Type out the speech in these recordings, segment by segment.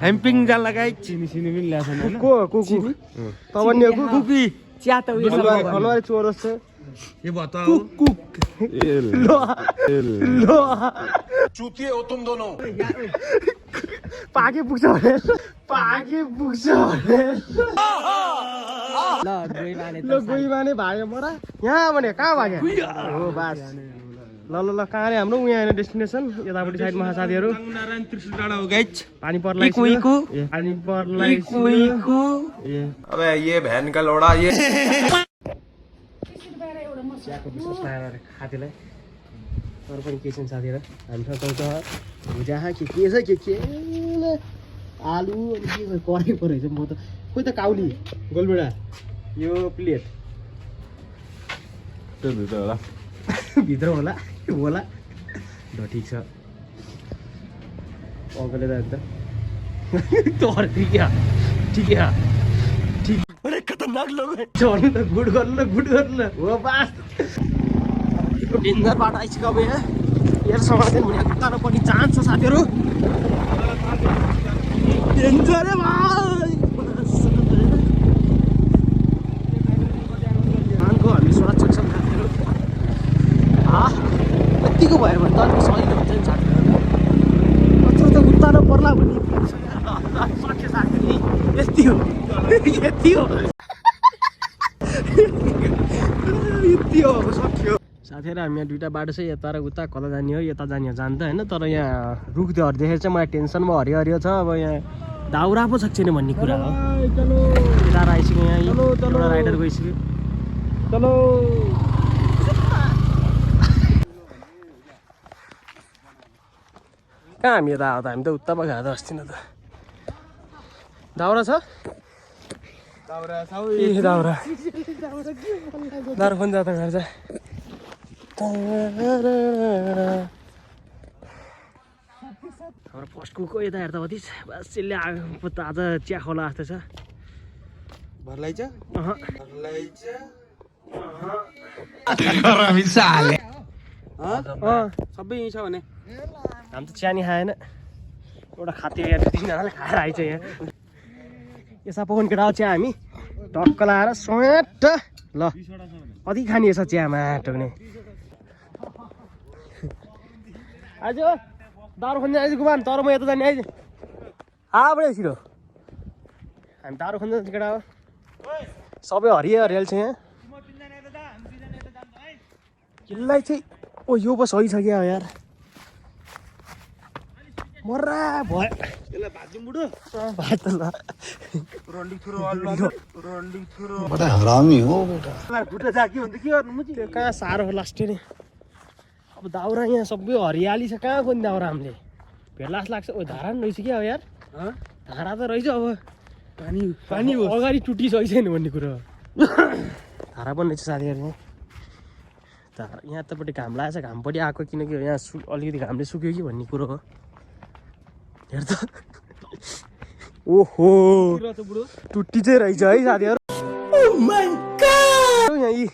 हेम्पिङ जाल लगाइ चिनी चिनी पनि ल्याछ को कुकु तवन्य कुकी चिया त उयो अनुहार चोरो छ यो बताओ कुक लो लो चूतिए हो तुम दोनों पाके पुग्छ भने ल गई माने भाग्यो मरा यहाँ भने कहाँ भाग्यो हो बास ल ल ल कहाँ रे हाम्रो यहाँ होइन डेस्टिनेसन यतापट्टि साइडमा साथीहरू नारायण त्रिशुल डाँडा हो गाइज पानी पर्ला पानी पर्ला अबे ये बहन का लोड़ा ये चियाको विश्वास लागेर खातीलाई तर पनि के छ साथीहरू हामीसँग पाउँछ भुजा के छ के आलु अनि के कराई परेछ म त खोइ त काउली गोलबेडा यो प्लेट भित्र होला होला ल ठिक छ अङ्कलले त ठिक अरे खतरनाक लोग चढ्नु त गुड गर्नु ल हो बास यो डेन्जर बाटो आइसक्यो अब यहाँ हेरसँग चाहिँ हुने कुदाउनु पनि चान्स छ साथीहरू डेन्जर भाइ कानको हामी सुरक्षित छौँ साथीहरू यतिको भयो भने त अलिक सजिलो हुन्छ नि साथीहरू अझ त उत्तानो पर्ला भन्ने सक्यो साथीहरू यति हो सक्यो साथीहरू हामी यहाँ दुइटा बाटो छ यता र उता कता जाने हो यता जाने हो जान्छ होइन तर यहाँ रुखहरू देखेर चाहिँ मलाई टेन्सनमा हरियो हरियो छ अब यहाँ दाउरा पो सक्छ नि भन्ने कुरा हो यता आइसक्यो यहाँ एउटा राइडर गइसक्यो चलो कहाँ हामी यता आउँदा हामी त उत्ता पो खाँदा अस्ति न त दाउरा छ दाउरा खन जाँदा गर्छ हाम्रो फर्स्ट कुकको यता हेर्दा कति बस यसले आगो आज चिया खोला जस्तो छ भर्लाई छ सबै यहीँ छ भने हामी त चिया नि खाएन एउटा खाते यहाँ 2-3जनाले खाएर आइछ यहाँ यसो पकाउने केटा चिया हामी टक्क लाएर स्वेट ल कति खाने छ चियामा टोक्ने आज दारू खोज्ने आइज गुमान तर म यता जाने आइज आबडे छिटो हामी दारू खोज्ने केटा हो सबै हरियाली छ यहाँ किल्लाई चाहिँ ओ यो पो सही छ क्या यार मर्रा भयो यसलाई भाज्यौँ बुढो भात त ल बड़ा हरामी हो बेटा खुट्टा जाकी हुन्छ के गर्नु मुजी त्यो कहाँ साह्रो लास्ट नि अब दाउरा यहाँ सबै हरियाली छ कहाँ खोज्ने दाउरा हामीले भेलास लाग्छ ओ धारा पनि रहेछ क्या यार धारा त रहेछ अब पानी हो अगाडि टुटिसकेको छैन भन्ने कुरो धारा पनि रहेछ साथीहरू धारा यहाँ यतापट्टि घाम लागेको छ घामपट्टि आएको किनकि यहाँ अलिकति घामले सुक्यो कि भन्ने कुरो हो हेर त ओहो टुट्टी चाहिँ रहेछ है साथीहरू यहाँ यी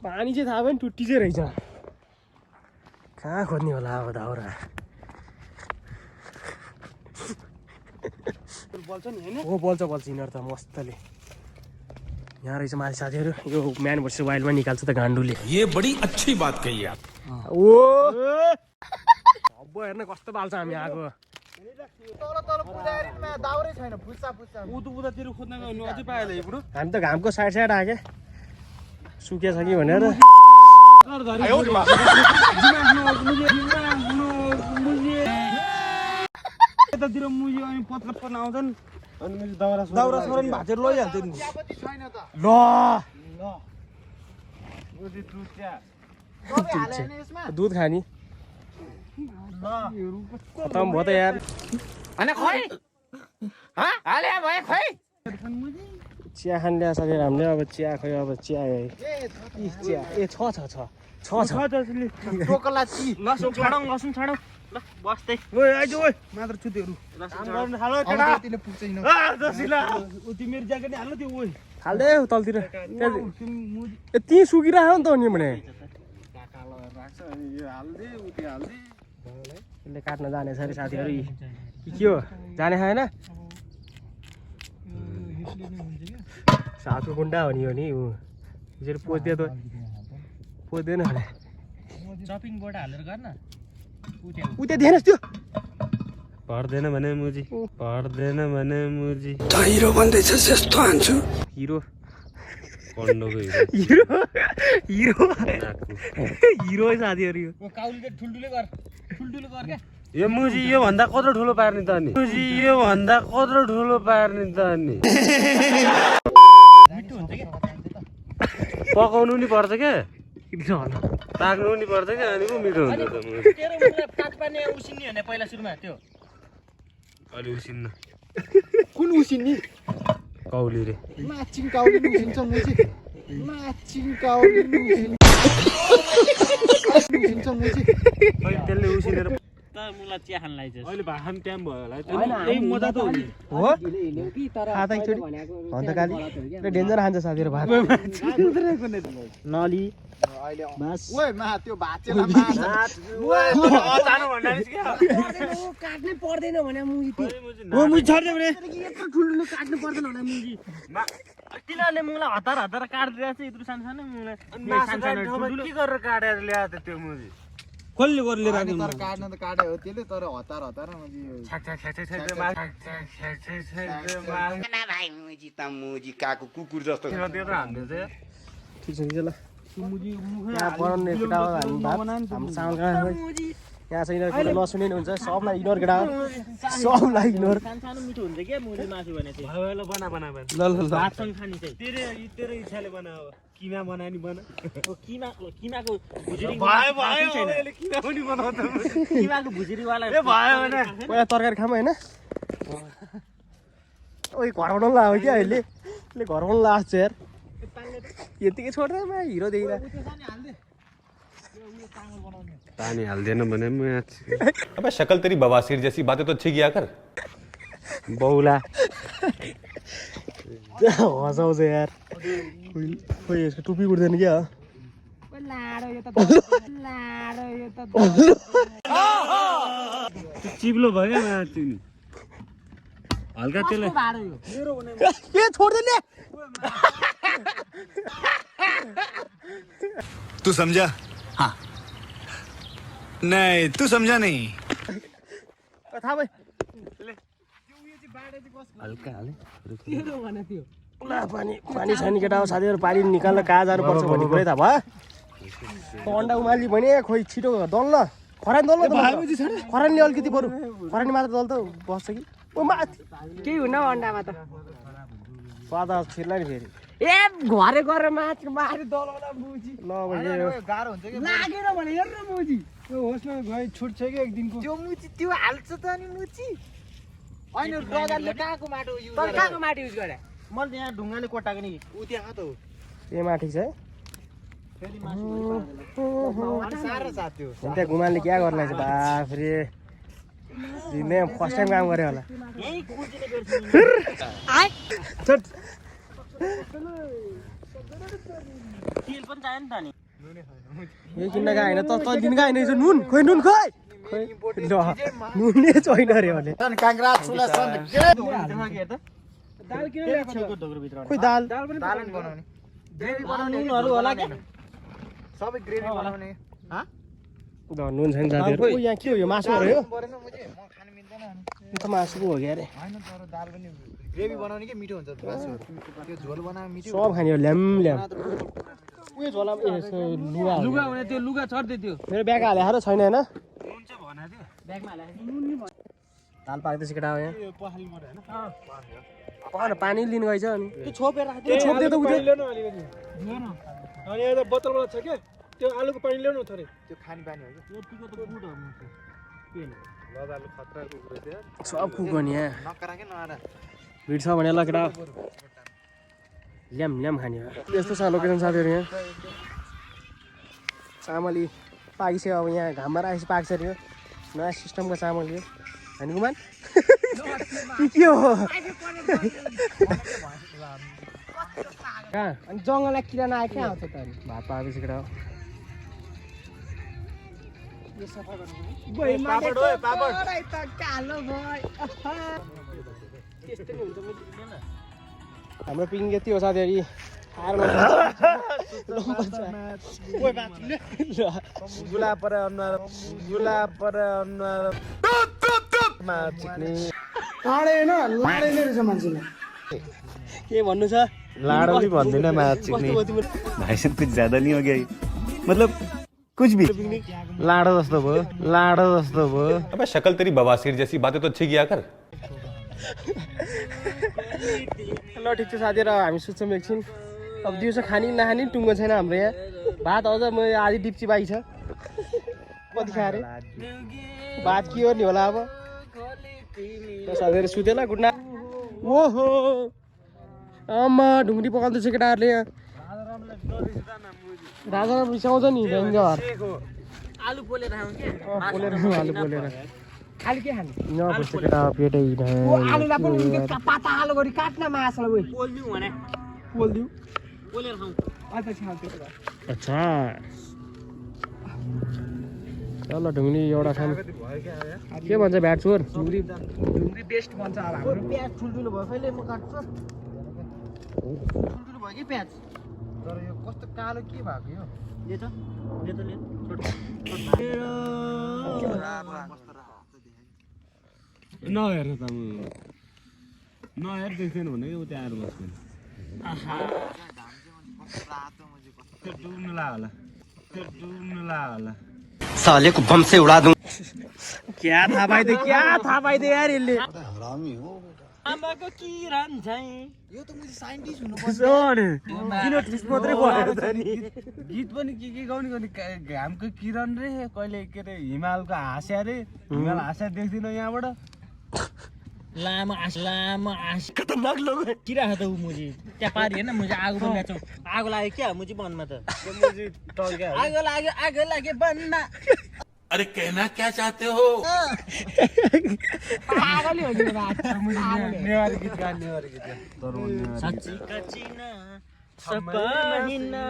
पानी चाहिँ थाहा भयो नि टुट्टी चाहिँ रहेछ कहाँ खोज्ने होला अब दाउरा हो बल्छ यिनीहरू त मस्तले यहाँ रहेछ माथि साथीहरू यो म्यान भर्सेस वाइल्डमा निकाल्छ त गान्डुले ये बड़ी अच्छी बात कही आप ओ अब हेर्न कस्तो बाल्छ हामी आएको हामी त घामको साइड आएँ सुकेछ कि भनेर यतातिर मुजी अनि पत्ला पर्न आउँछन् अनि मैले दाउरा सौरा भाँचेर लैहाल्थ्यो नि ल दुध खाने खतम भयो त यार चिया खान ल्याएको साथीहरू हामीले अब चिया खै अब चिया चिया ए छ लसुन छाडौँ ल बस्दै ओइ आइज ओइ मात्र छुतेहरू काम गर्न थाल्यो केटा तिले पुग्दैन तिमीहरु ज्याकेट हाल्नु त्यो ओइ हाल्दे तलतिर ए ती सुकिरहेको नि त नि भने यसले काट्न जानेछ अरे साथीहरू के हो जाने छैन साथको गुन्डा हो नि हो नि यसरी पोच्दियो त पोच्दैन भने चपिङ बोर्ड हालेर गर्न उता दिएनस् त्यो पर्दैन भने मुजी हिरो भन्दैछस् यस्तो हान्छु हिरो कन्डोको हिरो हिरो हिरो साथीहरू यो काउलीले ठुल्ठुलो गर क्या यो मुजी यो भन्दा कत्रो ठुलो पार्ने त अनि मुजी यो भन्दा कत्रो ठुलो पार्ने त अनि मिठो हुन्छ क्या पकाउनु नि पर्छ क्या किन होला पाक्नु नि पर्छ क्या अनि पो मिठो हुन्छ त मुजी तेरो मुखलाई पात पार्ने उसिन्ने भने पहिला सुरुमा त्यो अलि उसिन्न कुन उसिन्नी कौली रे माचिङ काउली उसिन्छ मुजी माचिङ काउली उसिन्छ मुजी अहिले त्यसले उसिनेर त मुला चिया खान लाग्छ अहिले भाषण टाइम भयो होला यही मजा त हो नि हो खाता एकचोटि अन्त काली डेन्जर खान्छ साथीहरू भात नली मास ओए मा त्यो भाचेला जानु भन्नाले के काट्नै पर्दैन भने मुजी हो मुजी छर्दे भने यत्रो ठुलो काट्नु पर्दैन भने मुजी तिनीहरूले मुला हतार हतार काट्दिरहेको छ यत्रो सानो सानो मुला के गरेर काटेर ल्यायो त त्यो मुजी कसले गरेर राख्नु तर काट्न त काटे हो त्यसले तर हतार हतार मुजी भाइ मुजी त मुजी काको कुकुर जस्तो त्यो त हान्दै चाहिँ ठिक छ ल यहाँ बनाउने केटा हो हामी भात हाम्रो चामल कहाँ यहाँ छैन केटा नसुने हुन्छ सबलाई इग्नोर केटा हो सबलाई इग्नोर सानो मिठो हुन्छ क्या मुली मासु भने चाहिँ भयो ल बना ल ल ल भातसँग खाने चाहिँ तेरो इच्छाले बना अब किमा बना नि बना किमाको भुजिरी किमा पनि बनाउँछ किमाको भुजिरीवाला ए भयो भने पहिला तरकारी खाऊँ होइन ओइ घर बनाउनु लाग्यो क्या अहिले घर बनाउनु लाग्छ यार यतिकै छोड्दैन हिरो देखिँदा पानी हाल्दैन भने अबे शक्ल तेरी बवासीर जैसी बातें तो अच्छी किया कर बौला हँसाउँछ यार खोइ यसको टुपी उठ्दैन क्या चिप्लो भयो हल्का त्यसले के छोड्दैन तू समझा हाँ नहीं तू समझा नहीं थाहा भयो हल्का हाले पानी पानी छैन केटा हो साथीहरू पानी निकाल्न कहाँ जानुपर्छ भन्ने कुरै थाहा भयो अन्डा उमाली भने खोइ छिटो दल्न खरानी दल्न खरानीले अलिकति बरु खरानी मात्र दल त बस्छ कि केही हुन्न हौ अन्डामा त स्वाद छिर्ला नि फेरि ए घरे गरेर मात्र मारि दलाउला मुजी ल भयो गाह्रो हुन्छ कि लागेन भने हेर न मुजी त्यो होसमा गए छुट्छ कि एक दिनको त्यो मुजी त्यो हाल्छ त अनि मुजी होइन डगारले कहाँको माटो युज तर कहाँको माटो युज गरे मैले त यहाँ ढुङ्गाले कोटाएको नि उ त्यहाँ त हो त्यही माथि छ है साह्रो साथ त्यो त्यहाँ गुमानले क्या गर्नु लाग्छ बाफ्रे दिनै फर्स्ट टाइम काम गरे होला यही कुर्सीले बेर्छ तेल पनि चाहियो नि त नि यही किन्न गएको होइन त दिन गएको होइन नुन खोइ नुन खोइ ल नुनै छैन अरे भने दाल किन ल्याएको छेउको ढोग्रोभित्र खोइ दाल दाल पनि बनाउने ग्रेभी बनाउने नुनहरू होला क्या सबै ग्रेभी बनाउने नुन छैन साथीहरू यहाँ के हो यो मासु हो यो परेन मुझे म खान मिल्दैन यो त मासुको हो क्या अरे होइन तर दाल पनि ग्रेभी बनाउने के मिठो हुन्छ मासुहरू त्यो झोल बनाए मिठो सब खाने हो ल्याम ल्याम उयो झोला लुगा लुगा भने त्यो लुगा छर्दै त्यो मेरो ब्याग हाले हारो छैन होइन नुन चाहिँ भनेको थियो ब्यागमा हालेको दाल पाक्दैछ केटा हो यहाँ पखाली मर्यो होइन पखाएर पानी लिनु गएछ अनि त्यो छोपेर राख्यो त्यो छोप्दै त उठ्यो अनि यहाँ बोतलबाट छ क्या त्यो आलुको पानी ल्याउनु थोरै त्यो खाने पानी हो कि यतिको त गुड हो मुखी लदालु खतरा कुकुर थियो सब कुक गर्ने यहाँ नकरा के नआरा भिड छ भने ल केटा ल्याम ल्याम खाने हो यस्तो छ लोकेसन साथीहरू यहाँ चामल पाकिसक्यो अब यहाँ घाममा राखेपछि पाक्छ अरे यो नयाँ सिस्टमको चामल यो होइन गुमान के हो कहाँ अनि जङ्गललाई किरा नआए कहाँ आउँछ त अनि भात पाकेपछि केटा हो पापड ओए पापड कालो भयो त्यस्तै नि हुन्छ हाम्रो पिङ यति हो साथीहरु गुला परे अनुहार मा चिक्ने के भन्नु छ लाडो पनि भन्दैन मा चिक्ने भाई साहब कुछ ज्यादा नहीं हो गया ये? मतलब कुछ भी लाडो जस्तो भयो अबे शक्ल तेरी बवासीर जैसी बातें तो अच्छी किया कर ल ठिक छ साथीहरु हामी सुत्छौँ एकछिन अब दिउँसो खानी नखानी टुङ्गो छैन हाम्रो यहाँ भात अझ म आधी डिप्ची बाँकी छ कति खाएर भात के हो नि होला अब साथीहरु सुतेला गुड नाइट ओहो आमा ढुङ्ग्री पकाउँदैछ केटाहरूले यहाँ राजाराम रिसाउँछ नि डेन्जर आलु पोलेर खाउँ के पोलेर आलु पोलेर आलु के खाने यहाँ बस्छ केटा पेटै आलुलाई पनि पाता आलु गरी काट्न मासला ओइ पोलिदिउ पोलेर खाउँ अहिले खाउँ त्यो अच्छा ल ढुङ्ग्री एउटा खाम के भन्छ भ्याट छोर ढुङ्ग्री बेस्ट भन्छ अब हाम्रो प्याज ठुल्ठुलो भयो कहिले म काट्छु ठुल्ठुलो भयो कि प्याज तर यो कस्तो कालो के भएको यो ले त नहेर्न त नहेर देख्दैन भने उ त्यहाँ आएर बस्दैन त्यो डुब्नु ला होला साले को बम से उड़ा दूं क्या थाहा पाइदे यार यसले आमाको किरण झैं यो त मुझे साइन्टिस्ट हुनु किन ट्रिस मात्रै भयो त नि गीत पनि के गाउने गर्ने घामको किरण रे कहिले के रे हिमालको हाँस्या रे हिमाल हाँस्या देख्दिन यहाँबाट लामो आश खतरनाक लोग किरा है त उ मुझे त्यहाँ पारी हैन मुझे आगो बन्दा छ आगो लाग्यो क्या मुझे बनमा त मुझे टल्क्या आगो लाग्यो बनमा अरे कहना क्या चाहते हो पागल हो नि बात नेवारी गीत गा तर सच्ची कचिना सपना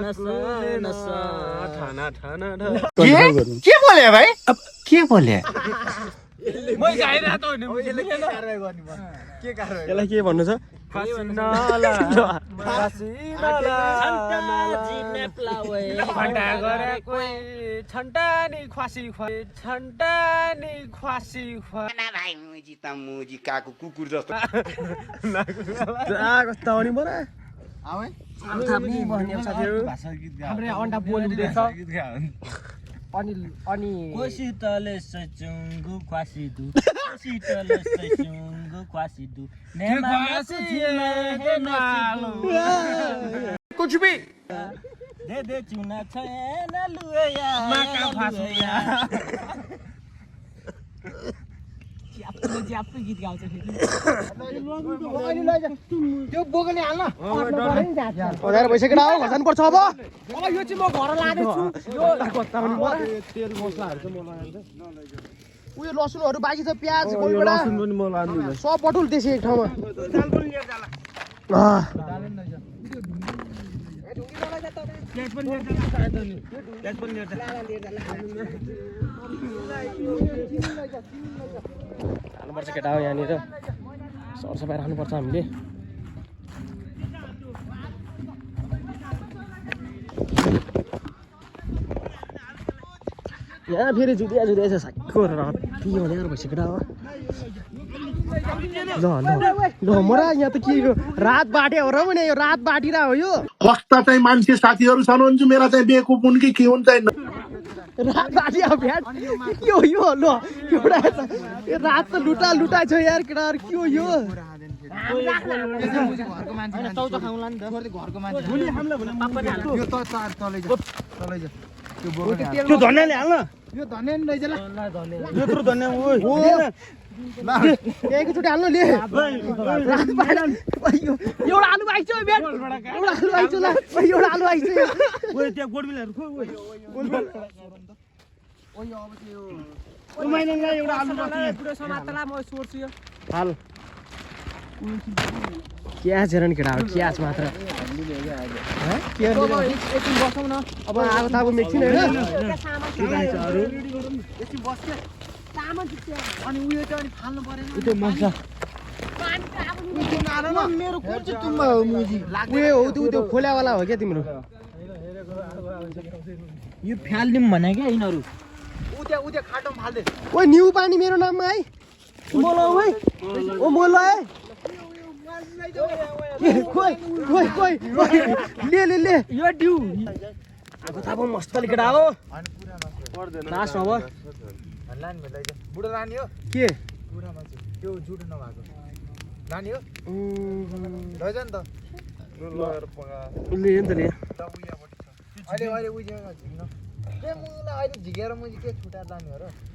नसा नसा ठाना क्या बोले भाई अब क्या बोले म गाइरा त होइन यसले के कारबाही गर्ने भन के कारबाही यसलाई के भन्नु छ फासिनाला जिने प्लावे फटा गरे कोही छन्टानी ख्वासी ना भाइ मुजी त मुजी काको कुकुर जस्तो कस्तो आउने बरा आवे थाप्ने भन्ने साथीहरु भाषा गीत गा हाम्रो यहाँ अन्डा बोलिँदैछ गीत गा अनि कोसितले सचुङ्गु ख्वासिदु कोसितले सचुङ्गु ख्वासिदु नेमासु झिले हे नालो कुछ भी दे चुना छैन लुया माका फासुया ज्याप्पै गीत गाउँछ फेरि त्यो बोकले हाल्न हजार भइसक्यो केटा हो घसान पर्छ अब अब यो चाहिँ म घर लाँदैछु यो कता पनि बरा तेल मसलाहरु चाहिँ म लगाइन्छ उयो लसुनहरु बाँकी छ प्याज गोलबडा लसुन पनि म लान्छु सब बटुल त्यसै एक ठाउँमा हाल्नुपर्छ केटा हो यहाँनिर सरसफाइ राख्नुपर्छ हामीले यहाँ फेरि जुदिया छ साक्को राति भनेर भइसक्यो केटा हो ल मरा यहाँ त के रात बाटे हो र भने यो रात बाटिरा हो यो कस्ता चाहिँ मान्छे साथीहरू छन् हुन्छ मेरा चाहिँ बेको पुन्की के हुन्छ रात बाटिया भ्याट के हो यो ल एउटा यो रात त लुटा छ यार केटाहरु के हो यो घरको मान्छे चौचो खाउँला नि त घरको मान्छे भोलि हामीलाई भने यो त तलै जा त्यो बोकले त्यो धन्याले हाल्न यो धन्या नि लैजा ल यत्रो धन्या ओइ एकैचोटि हाल्नु ले एउटा आलु आइछ बेट एउटा आलु आइछ ल एउटा आलु आइछ ओइ त्यहाँ गोडबिलहरु खो ओइ गोडबिल ओइ अब त्यो ओ माइनङलाई एउटा आलु बाँकी पुरो समातला म सोर्छु यो हाल क्याच हेर नि केटा अब क्याच मात्र एकछिन बसौँ न अब आगो तागो मेक्छिन होइन अनि उयो चाहिँ अनि फाल्नु परेन मेरो कुन चाहिँ तुम्बा हो मुजी उयो हो त्यो खोल्यावाला हो क्या तिम्रो यो फ्याल्दिउँ भने क्या यिनीहरू उद्या खाटोमा फाल्दे ओ न्यु पानी मेरो नाममा है मोलो है ओ मोलो है खोइ ले यो ड्यु आगो तागो मस्तले केटा हो नास अब लाने भेट्दै बुढो लाने हो के बुढा मान्छे त्यो जुठो नभएको लाने हो लैज नि त ले नि त ले त उयापट्टि छ अहिले उयो झिक्न ए मुला अहिले झिकेर मुजी के छुटा लाने हो र